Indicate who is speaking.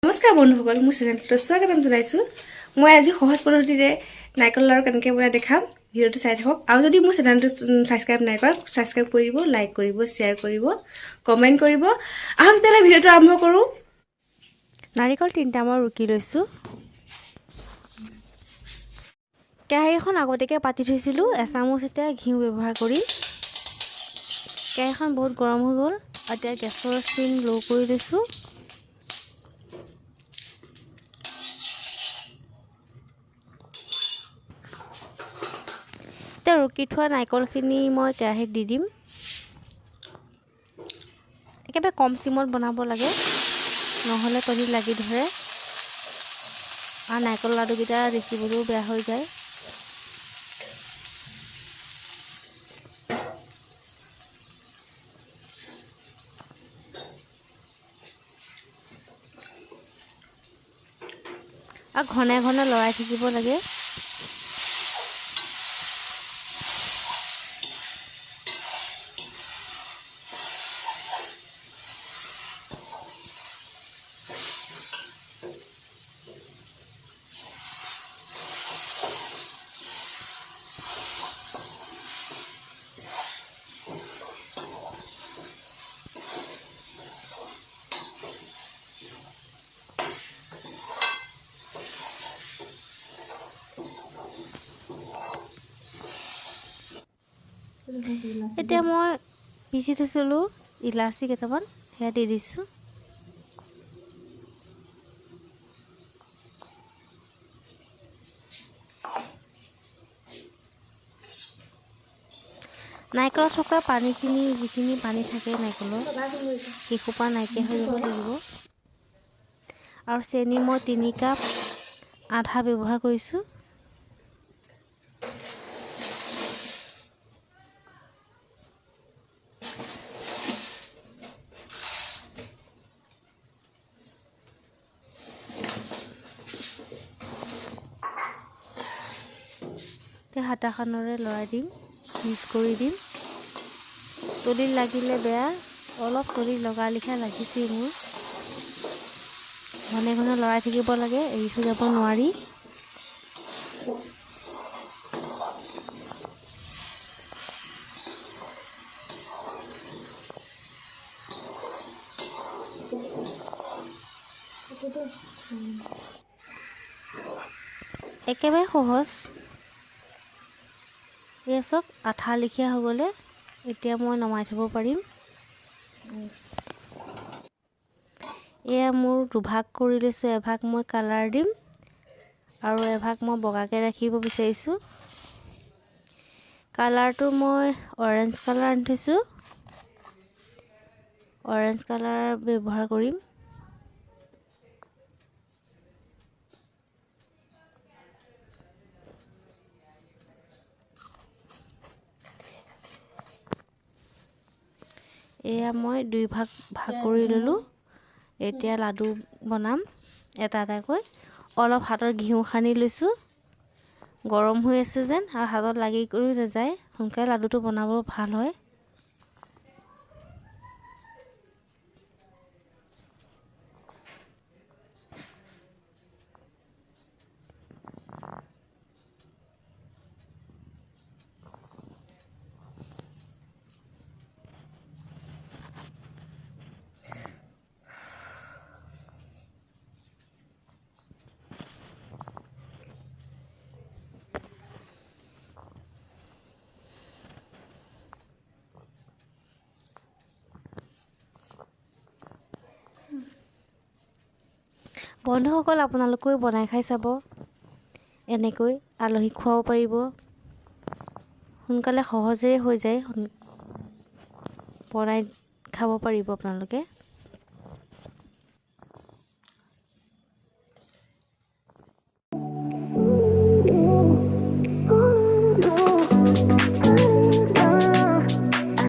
Speaker 1: নমস্কাৰ বন্ধুসকল, মোৰ চেনেলটোত স্বাগতম জনাইছো। মই আজি সহজ পদ্ধতিৰে নাৰিকল লাড়ু কেনেকৈ বনাই দেখাম। ভিডিঅ'টো চাই থাকক। আৰু যদি মোৰ চেনেলটো সাবস্ক্ৰাইব নাই কৰা, সাবস্ক্ৰাইব কৰিব, লাইক কৰিব, শ্বেয়াৰ কৰিব, কমেন্ট কৰিব। আহক তেতিয়াহ'লে ভিডিঅ'টো আৰম্ভ কৰোঁ। নাৰিকল 3টা মই ৰুকি লৈছো। কেৰাহীখন আগতীয়াকৈ পাতি থৈছিলোঁ। এচামুচ এটা ঘিউ ব্যৱহাৰ কৰি কেৰাহীখন বহুত গৰম হৈ গ'ল। এতিয়া গেছৰ চিম ল' কৰি লৈছোঁ। এতিয়া ৰুকি থোৱা নাৰিকলখিনি মই কেৰাহীত দি দিম। একেবাৰে কম চিমত বনাব লাগে, নহ'লে তলিত লাগি ধৰে আৰু নাৰিকল লাডুকেইটা দেখিবলৈও বেয়া হৈ যায়। আৰু ঘনে ঘনে লৰাই থাকিব লাগে। এতিয়া মই পিচি থৈছিলোঁ ইলাচি কেইটামান, সেয়া দি দিছোঁ। নাৰিকলত থকা পানীখিনি, যিখিনি পানী থাকে নাৰিকলৰ, সেইসোপা নাইকিয়া হৈ যাব লাগিব। আৰু চেনি মই 3 কাপ আধা ব্যৱহাৰ কৰিছোঁ। হাতাখনেৰে লৰাই দিম, মিক্স কৰি দিম। তলিত লাগিলে বেয়া, অলপ তলিত লগা লিখা লাগিছে মোৰ। ঘনে ঘনে লৰাই থাকিব লাগে, এৰি থৈ যাব নোৱাৰি। একেবাৰে সহজ। এয়া চাওক, আঠা লেখীয়া হৈ গ'লে এতিয়া মই নমাই থ'ব পাৰিম। এয়া মোৰ দুভাগ কৰি লৈছোঁ। এভাগ মই কালাৰ দিম আৰু এভাগ মই বগাকৈ ৰাখিব বিচাৰিছোঁ। কালাৰটো মই অৰেঞ্জ কালাৰ আনি থৈছোঁ, অৰেঞ্জ কালাৰ ব্যৱহাৰ কৰিম। এয়া মই 2 ভাগ কৰি ল'লোঁ। এতিয়া লাডু বনাম এটা এটাকৈ। অলপ হাতত ঘিউ সানি লৈছোঁ, গৰম হৈ আছে যেন, আৰু হাতত লাগি কৰি নাযায়, সোনকালে লাডুটো বনাব ভাল হয়। বন্ধুসকল, আপোনালোকেও বনাই খাই চাব। এনেকৈ আলহীক খুৱাব পাৰিব। সোনকালে সহজেই হৈ যায়, বনাই খাব পাৰিব আপোনালোকে।